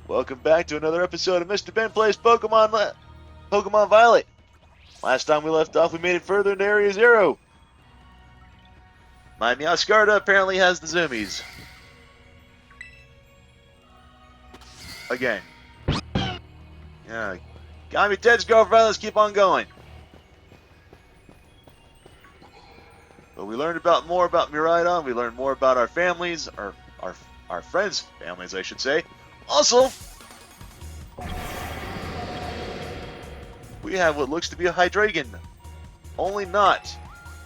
Welcome back to another episode of Mr. Ben Plays Pokemon Violet. Last time we left off, we made it further into Area Zero. My Meowscarda apparently has the zoomies. Again. Yeah. Got me Ted's girlfriend, let's keep on going. But we learned more about Miraidon, we learned more about our families, our friends' families, I should say. Also, we have what looks to be a Hydreigon. Only not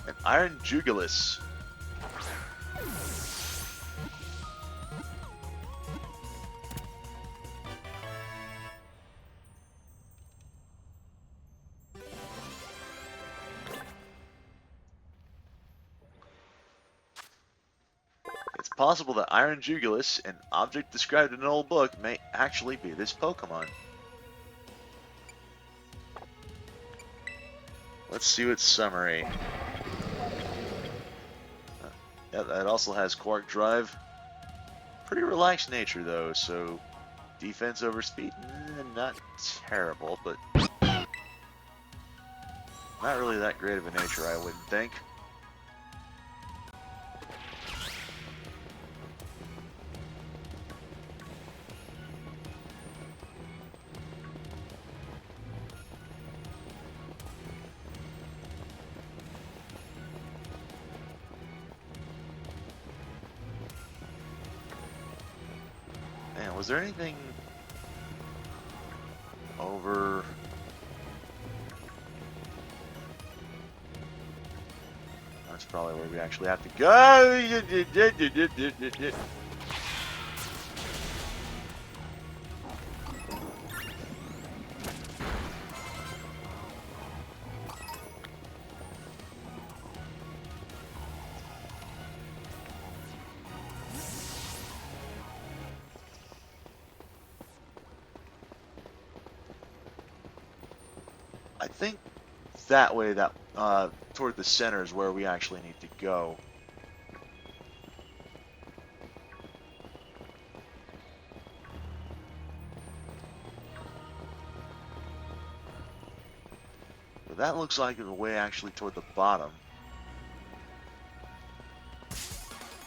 an Iron Jugulis. It's possible that Iron Jugulis, an object described in an old book, may actually be this Pokemon. Let's see what's summary. Yeah, that also has Quark Drive. Pretty relaxed nature though, so defense over speed, not terrible, but not really that great of a nature, I wouldn't think. Man, was there anything over... That's probably where we actually have to go. I think that way, toward the center is where we actually need to go. But that looks like the way actually toward the bottom.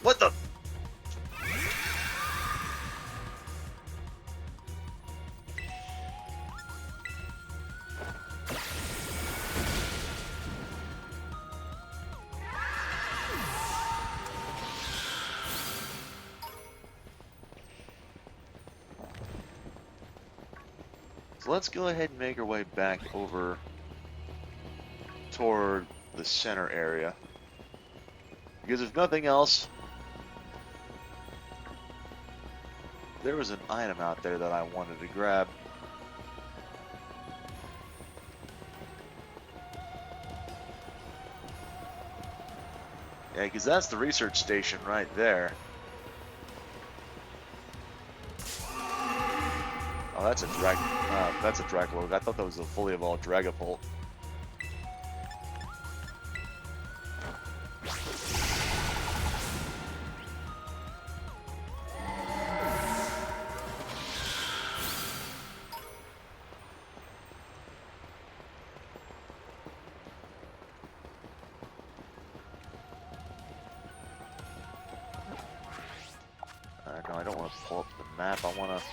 What the? So let's go ahead and make our way back over toward the center area. Because if nothing else, there was an item out there that I wanted to grab. Yeah, because that's the research station right there. Oh, that's a Dracologue. I thought that was a fully evolved Dragapult. No, I don't want to pull up the map. I want to...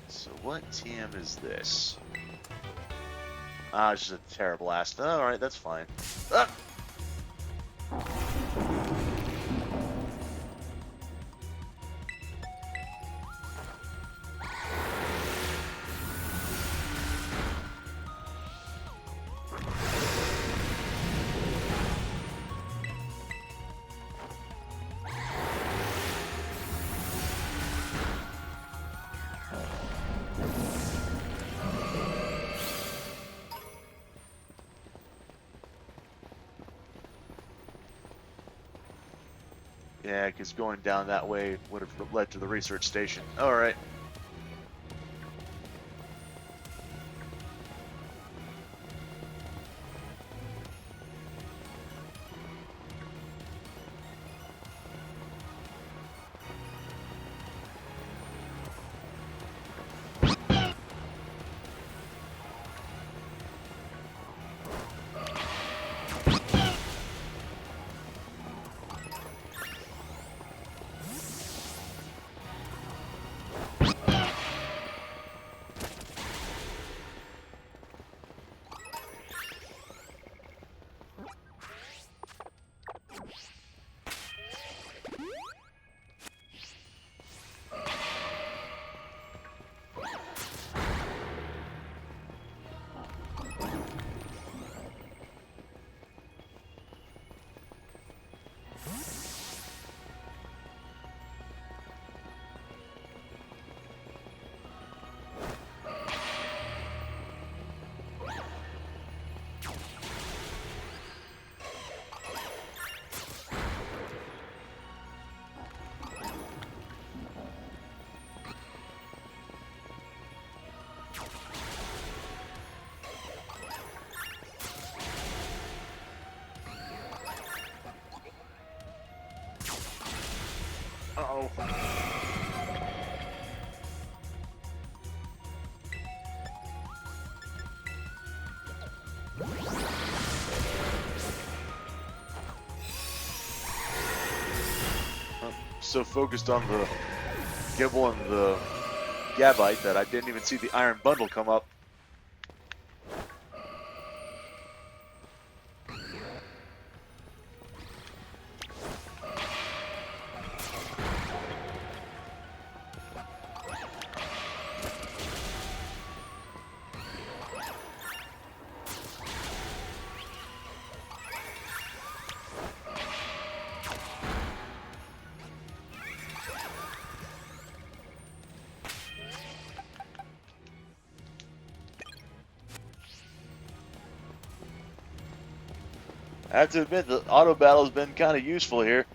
So what TM is this? Ah, it's just a terrible ass. Alright, that's fine. Ah! Yeah, because going down that way would have led to the research station. Alright. Uh-oh. I'm so focused on the Gibble and the Gabite that I didn't even see the iron bundle come up. I have to admit, the auto battle's been kind of useful here.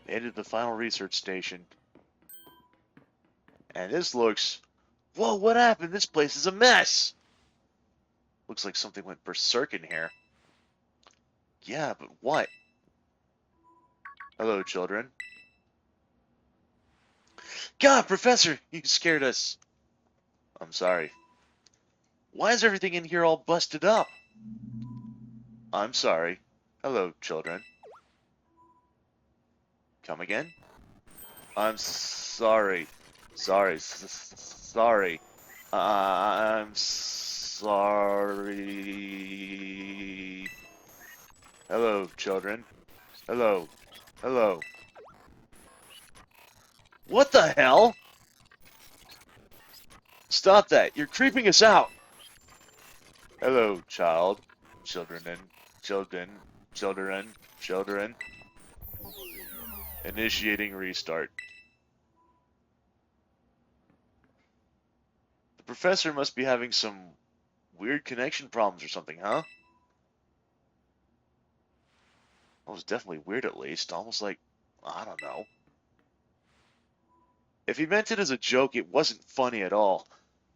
Headed to the final research station. And this looks... Whoa, what happened? This place is a mess! Looks like something went berserk in here. Yeah, but what? Hello, children. God, Professor, you scared us. I'm sorry. Why is everything in here all busted up? I'm sorry. Hello, children. Come again? I'm sorry. Sorry. I'm sorry. Hello, children. Hello. Hello. What the hell? Stop that. You're creeping us out. Hello, child. Children. Initiating restart. The professor must be having some weird connection problems or something, huh? That was definitely weird, at least. Almost like, I don't know. If he meant it as a joke, it wasn't funny at all.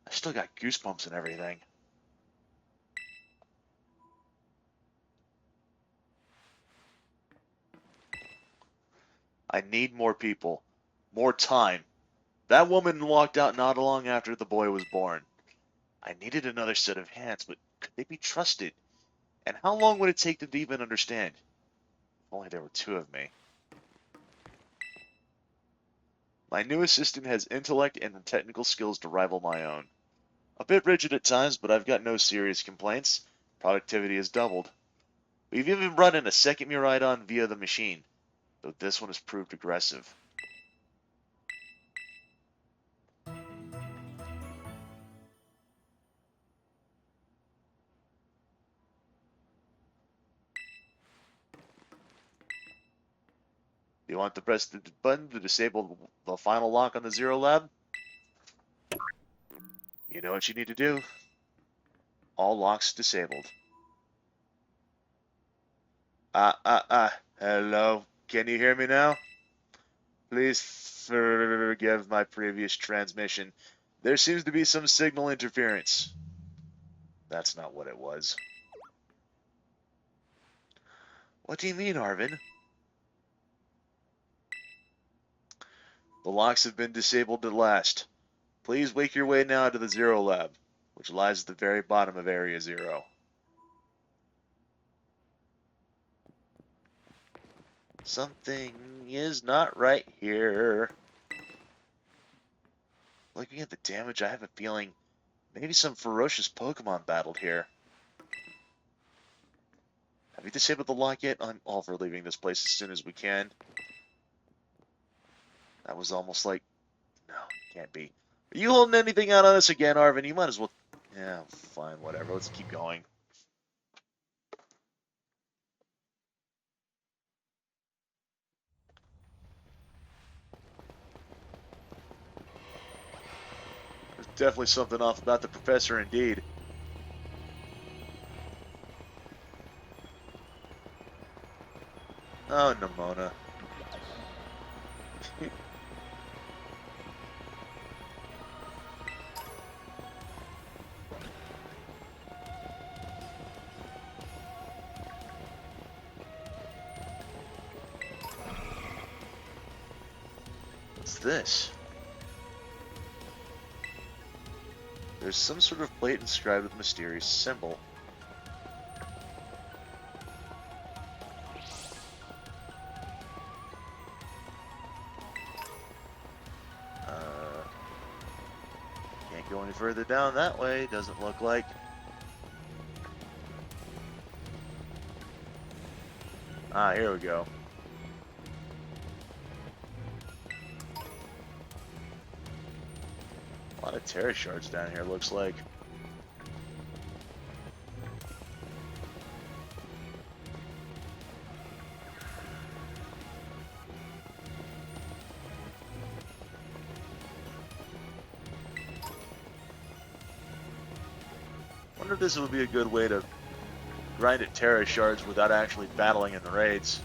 I still got goosebumps and everything. I need more people. More time. That woman walked out not long after the boy was born. I needed another set of hands, but could they be trusted? And how long would it take them to even understand? If only there were two of me. My new assistant has intellect and technical skills to rival my own. A bit rigid at times, but I've got no serious complaints. Productivity has doubled. We've even brought in a second Miraidon via the machine, though this one has proved aggressive. You want to press the button to disable the final lock on the Zero Lab? You know what you need to do. All locks disabled. Hello? Can you hear me now? Please forgive my previous transmission. There seems to be some signal interference. That's not what it was. What do you mean, Arvin? The locks have been disabled at last. Please make your way now to the Zero Lab, which lies at the very bottom of Area Zero. Something is not right here. Looking at the damage, I have a feeling maybe some ferocious Pokemon battled here. Have you disabled the lock yet? I'm all for leaving this place as soon as we can. That was almost like... No, can't be. Are you holding anything out on us again, Arvin? You might as well... Yeah, fine, whatever. Let's keep going. There's definitely something off about the professor indeed. Oh, Nemona. What's this? There's some sort of plate inscribed with a mysterious symbol. Can't go any further down that way, doesn't look like. Ah, here we go. A lot of Terra shards down here, looks like. Wonder if this would be a good way to grind at Terra shards without actually battling in the raids.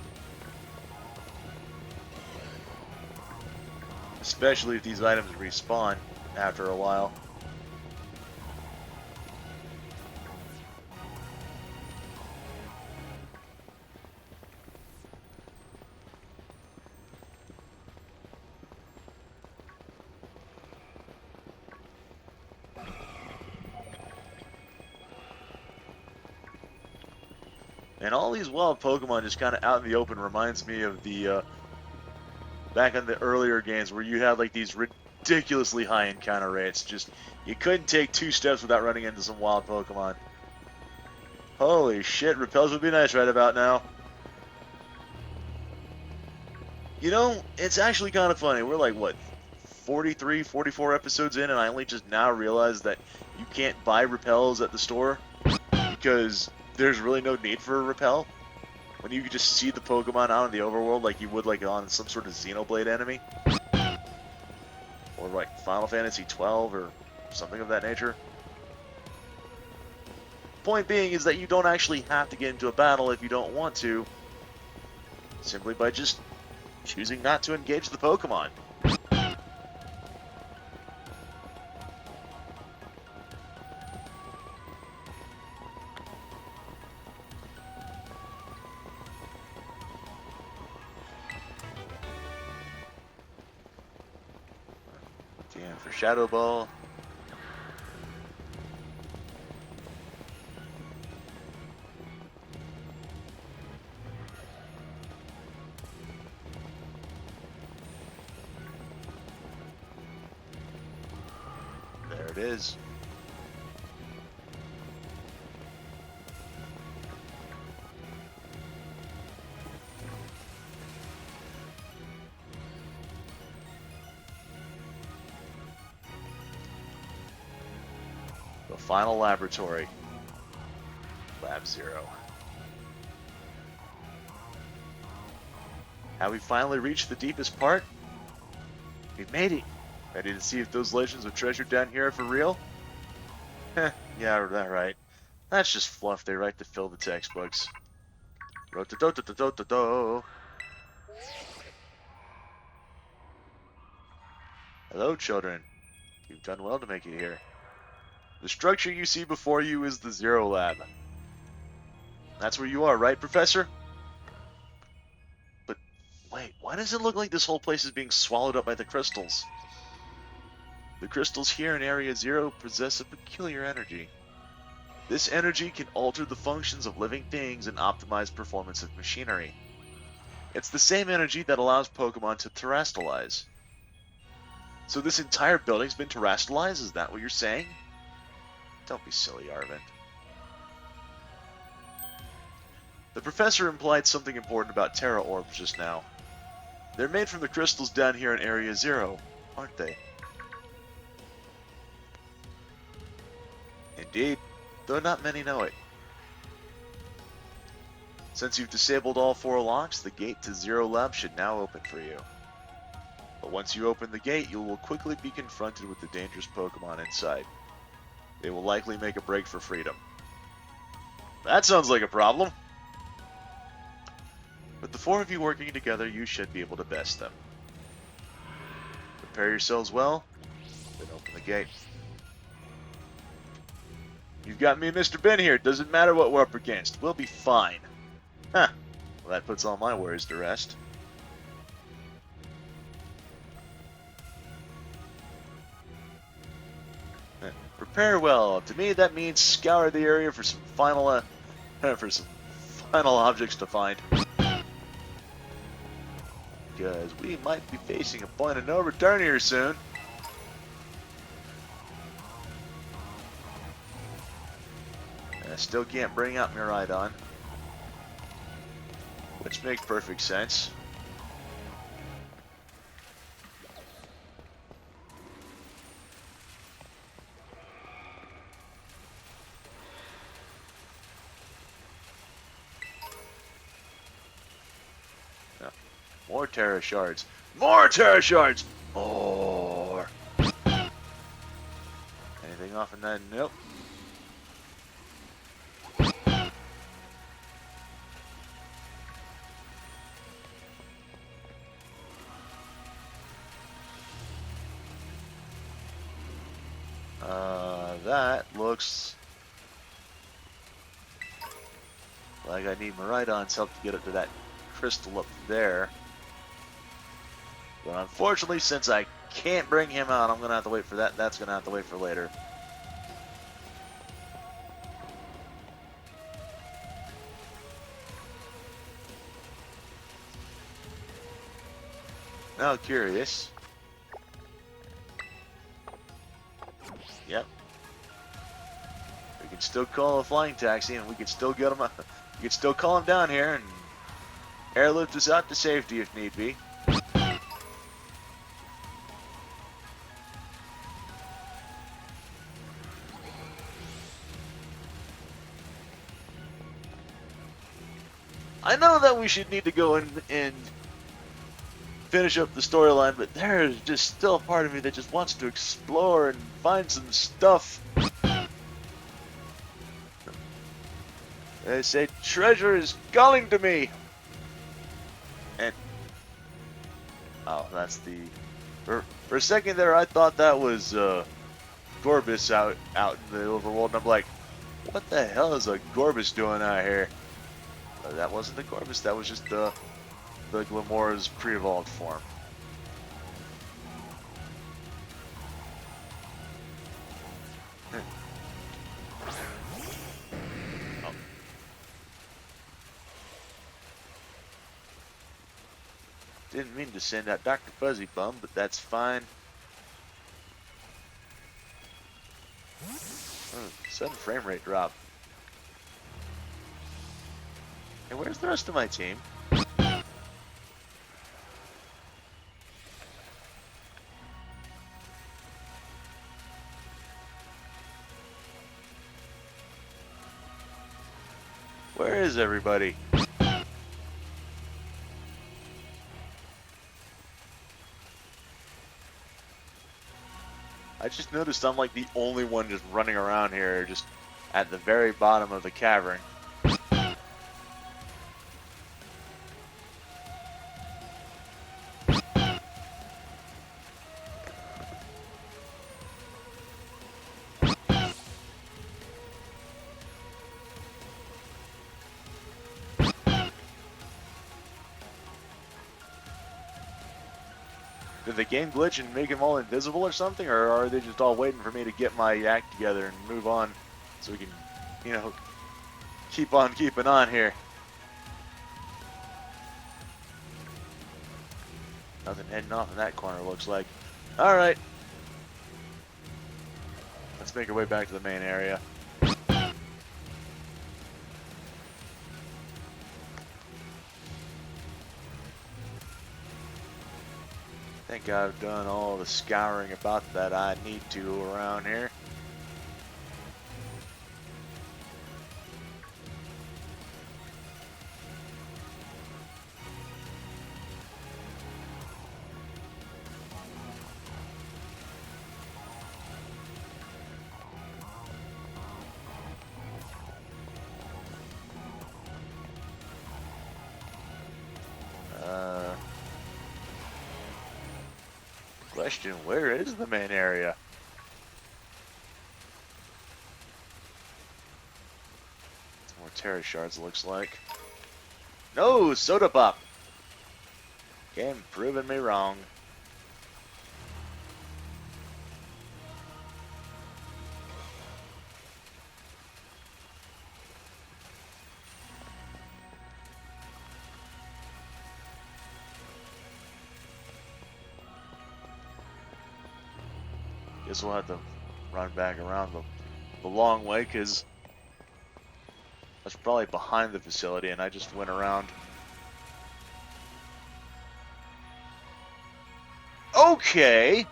Especially if these items respawn after a while. And all these wild Pokemon just kind of out in the open reminds me of the back in the earlier games where you had like these ridiculously high encounter rates. Just, you couldn't take 2 steps without running into some wild Pokemon. Holy shit, repels would be nice right about now. You know, it's actually kind of funny. We're like, what, 43, 44 episodes in, and I only just now realized that you can't buy repels at the store because there's really no need for a repel. When you could just see the Pokemon out in the overworld like you would like on some sort of Xenoblade enemy. Or like Final Fantasy 12 or something of that nature. Point being is that you don't actually have to get into a battle if you don't want to. Simply by just choosing not to engage the Pokemon. Scan for Shadow Ball. There it is. The final laboratory. Lab 0. Have we finally reached the deepest part? We've made it. Ready to see if those legends of treasure down here are for real? Heh, yeah, that right. That's just fluff they write to fill the textbooks. Ro-do-do-do-do-do-do. Hello, children. You've done well to make it here. The structure you see before you is the Zero Lab. That's where you are, right, Professor? But wait, why does it look like this whole place is being swallowed up by the crystals? The crystals here in Area Zero possess a peculiar energy. This energy can alter the functions of living things and optimize performance of machinery. It's the same energy that allows Pokemon to terrestrialize. So this entire building's been terrestrialized? Is that what you're saying? Don't be silly, Arven. The professor implied something important about Terra Orbs just now. They're made from the crystals down here in Area Zero, aren't they? Indeed, though not many know it. Since you've disabled all 4 locks, the gate to Zero Lab should now open for you. But once you open the gate, you will quickly be confronted with the dangerous Pokemon inside. They will likely make a break for freedom. That sounds like a problem. With the 4 of you working together, you should be able to best them. Prepare yourselves well, then open the gate. You've got me and Mr. Ben here. Doesn't matter what we're up against. We'll be fine. Huh. Well, that puts all my worries to rest. Prepare well. To me, that means scour the area for some final objects to find. Because we might be facing a point of no return here soon. I still can't bring out Miraidon, which makes perfect sense. More Terra Shards. More Terra Shards! More! Anything off in that? Nope. That looks like I need Miraidon's help to get up to that crystal up there. But unfortunately, since I can't bring him out, I'm going to have to wait for that. That's going to have to wait for later. Now, curious. Yep. We can still call a flying taxi, and we can still get him. We can still call him down here and airlift us out to safety if need be. I know that we should need to go in and finish up the storyline, but there's just still a part of me that just wants to explore and find some stuff. They say treasure is calling to me. And oh, that's the for a second there I thought that was Gorbis out in the overworld, and I'm like, what the hell is a Gorbis doing out here? But that wasn't the Gorbis, that was just the Glamora's pre-evolved form. Didn't mean to send out Dr. Fuzzy Bum, but that's fine. Sudden frame rate drop. And where's the rest of my team? Where is everybody? I just noticed I'm like the only one just running around here, just at the very bottom of the cavern. Did the game glitch and make them all invisible or something, or are they just all waiting for me to get my act together and move on so we can, you know, keep on keeping on here? Nothing heading off in that corner, looks like. Alright. Let's make our way back to the main area. I think I've done all the scouring about that I need to around here. Question, where is the main area? More Terra shards, looks like. No, Soda Pop! Game proving me wrong. Guess we'll have to run back around the long way, because that's probably behind the facility, and I just went around. Okay!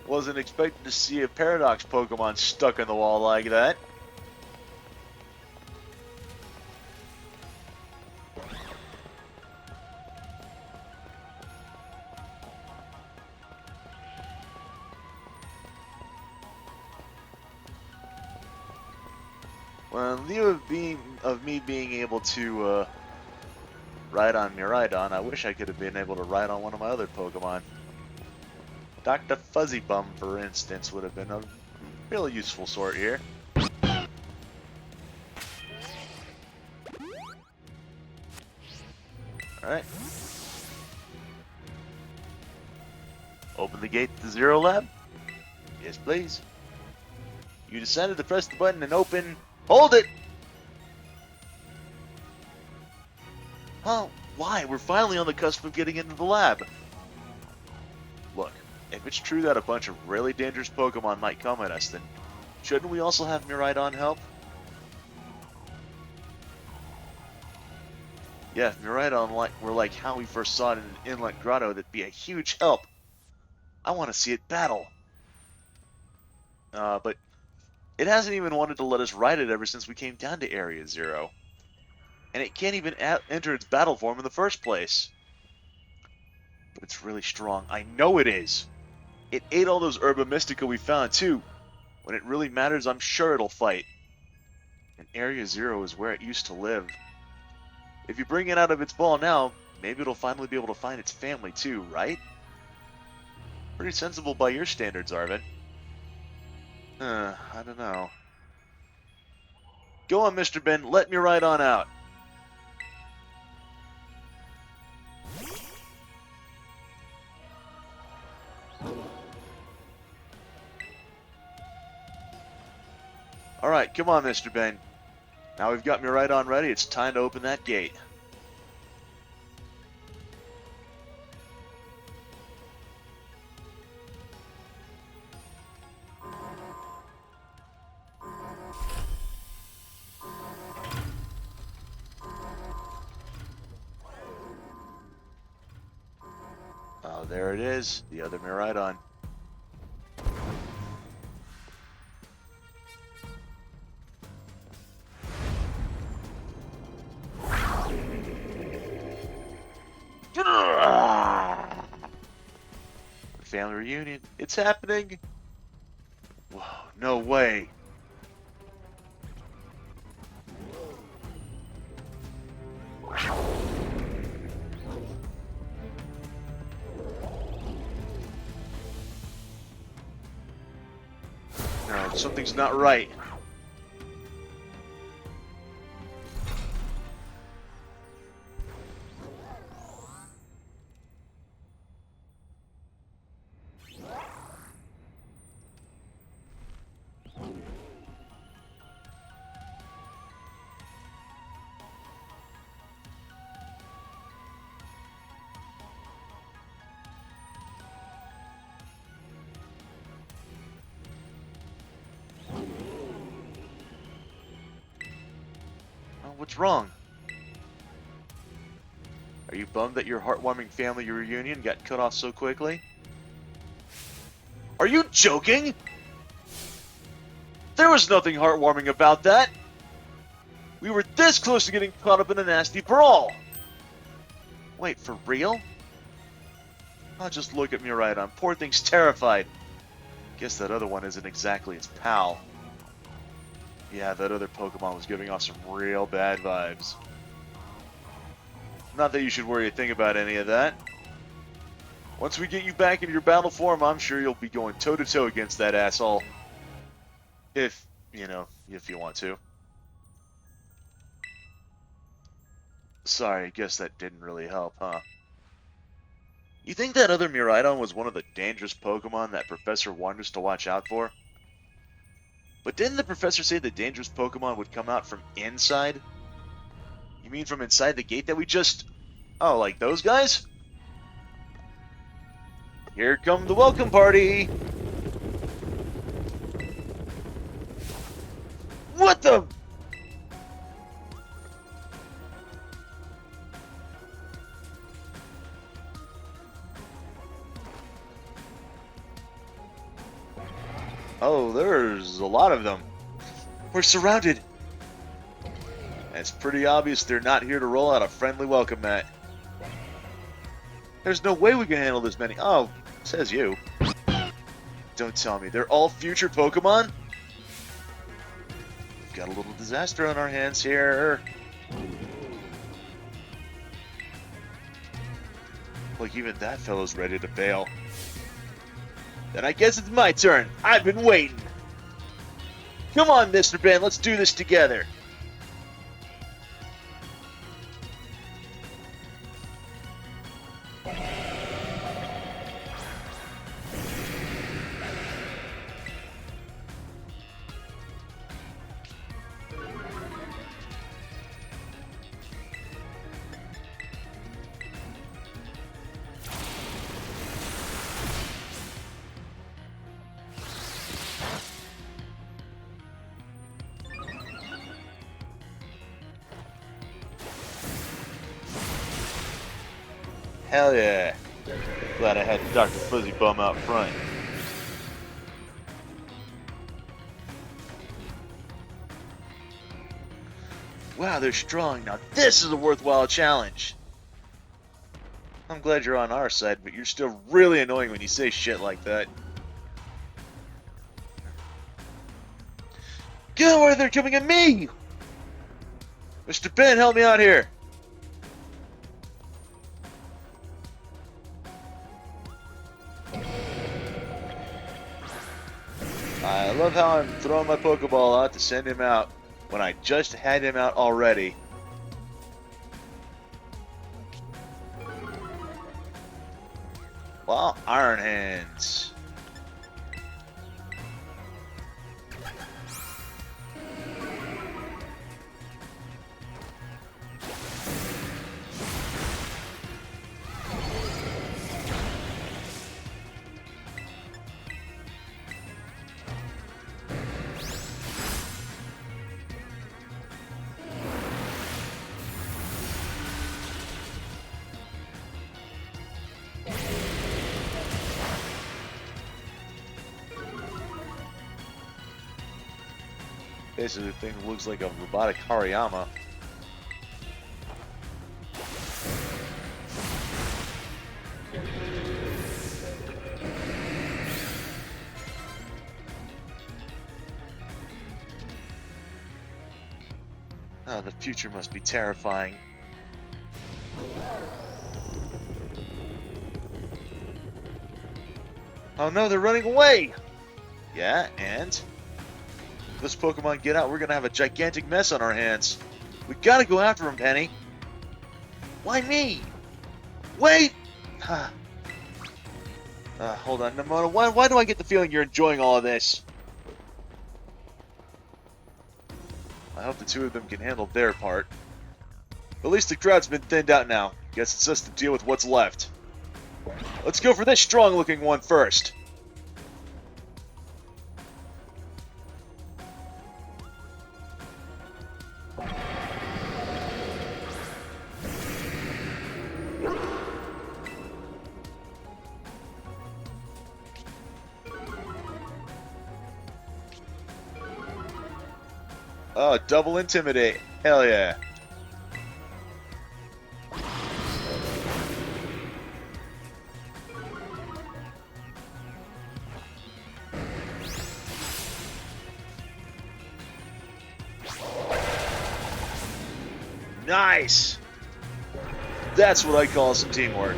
Wasn't expecting to see a Paradox Pokemon stuck in the wall like that. Well, in lieu of me being able to ride on Miraidon, I wish I could have been able to ride on one of my other Pokemon. Dr. Fuzzy Bum, for instance, would have been a really useful sort here. Alright. Open the gate to the Zero Lab? Yes, please. You decided to press the button and open... Hold it! Huh? Why? We're finally on the cusp of getting into the lab. Look, if it's true that a bunch of really dangerous Pokemon might come at us, then shouldn't we also have Miraidon help? Yeah, if Miraidon were like how we first saw it in an inlet grotto, that'd be a huge help. I want to see it battle. But it hasn't even wanted to let us ride it ever since we came down to Area Zero. And it can't even enter its battle form in the first place. But it's really strong. I know it is. It ate all those Herba Mystica we found, too. When it really matters, I'm sure it'll fight. And Area Zero is where it used to live. If you bring it out of its ball now, maybe it'll finally be able to find its family, too, right? Pretty sensible by your standards, Arven. I don't know. Go on, Mr. Ben. Let me ride on out. Alright, come on, Mr. Ben. Now we've got Miraidon ready, it's time to open that gate. Oh, there it is, the other Miraidon. Family reunion, it's happening. Whoa, no way. No, something's not right. Oh, what's wrong? Are you bummed that your heartwarming family reunion got cut off so quickly? Are you joking? There was nothing heartwarming about that. We were this close to getting caught up in a nasty brawl. Wait, for real? Oh, just look at Miraidon. Poor thing's terrified. Guess that other one isn't exactly its pal. Yeah, that other Pokemon was giving off some real bad vibes. Not that you should worry a thing about any of that. Once we get you back into your battle form, I'm sure you'll be going toe-to-toe against that asshole. If, you know, if you want to. Sorry, I guess that didn't really help, huh? You think that other Miraidon was one of the dangerous Pokemon that Professor warned us to watch out for? But didn't the Professor say the dangerous Pokemon would come out from inside? You mean from inside the gate that we just... Oh, like those guys? Here come the welcome party! What the... Oh, there's a lot of them. We're surrounded. It's pretty obvious they're not here to roll out a friendly welcome mat. There's no way we can handle this many. Oh, says you. Don't tell me. They're all future Pokemon? We've got a little disaster on our hands here. Like, even that fellow's ready to bail. Then I guess it's my turn. I've been waiting. Come on, Mr. Ben, let's do this together. Hell yeah. Glad I had Dr. Fuzzy Bum out front. Wow, they're strong. Now this is a worthwhile challenge. I'm glad you're on our side, but you're still really annoying when you say shit like that. Get away, they're coming at me! Mr. Ben, help me out here. I love how I'm throwing my Pokeball out to send him out when I just had him out already. Well, Iron Hands. Basically, the thing looks like a robotic Hariyama. Oh, the future must be terrifying. Oh no, they're running away! Yeah, and? If this Pokemon get out, we're gonna have a gigantic mess on our hands. We gotta go after him, Penny. Why me? Wait! Hold on, Nemona, why do I get the feeling you're enjoying all of this? I hope the two of them can handle their part. At least the crowd's been thinned out now. Guess it's us to deal with what's left. Let's go for this strong-looking one first. Oh, double intimidate. Hell yeah. Nice! That's what I call some teamwork.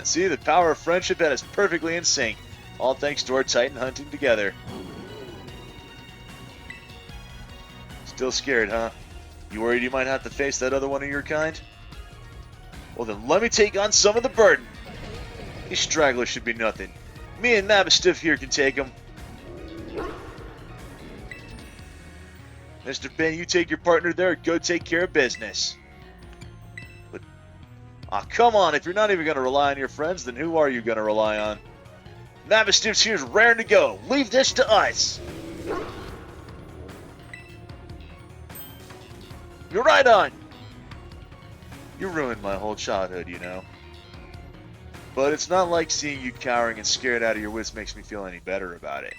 See, the power of friendship had us perfectly in sync. All thanks to our Titan hunting together. Still scared, huh? You worried you might have to face that other one of your kind? Well then, let me take on some of the burden. These stragglers should be nothing. Me and Mabstiff here can take them. Mr. Ben, you take your partner there and go take care of business. But, come on, if you're not even going to rely on your friends, then who are you going to rely on? Mabstiff's here's raring to go. Leave this to us. You're right on. You ruined my whole childhood, you know. But it's not like seeing you cowering and scared out of your wits makes me feel any better about it.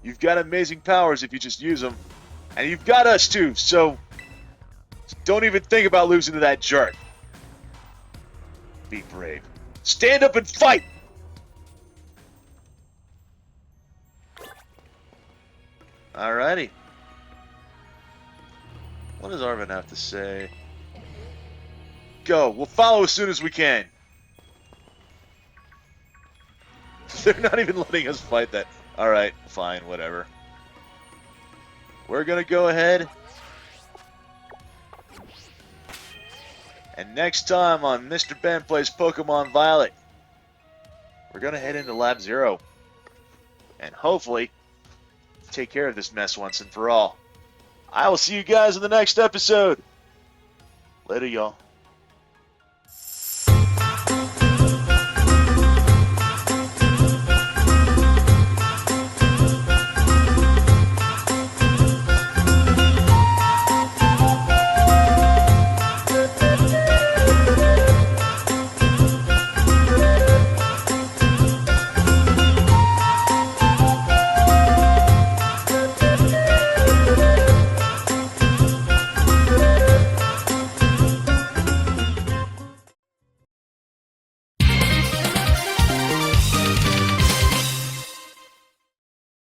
You've got amazing powers if you just use them. And you've got us too, so don't even think about losing to that jerk. Be brave. Stand up and fight! Alrighty. What does Arven have to say? Go. We'll follow as soon as we can. They're not even letting us fight that. Alright, fine, whatever. We're gonna go ahead. And next time on Mr. Ben Plays Pokemon Violet, we're gonna head into Lab Zero. And hopefully, take care of this mess once and for all. I will see you guys in the next episode. Later, y'all.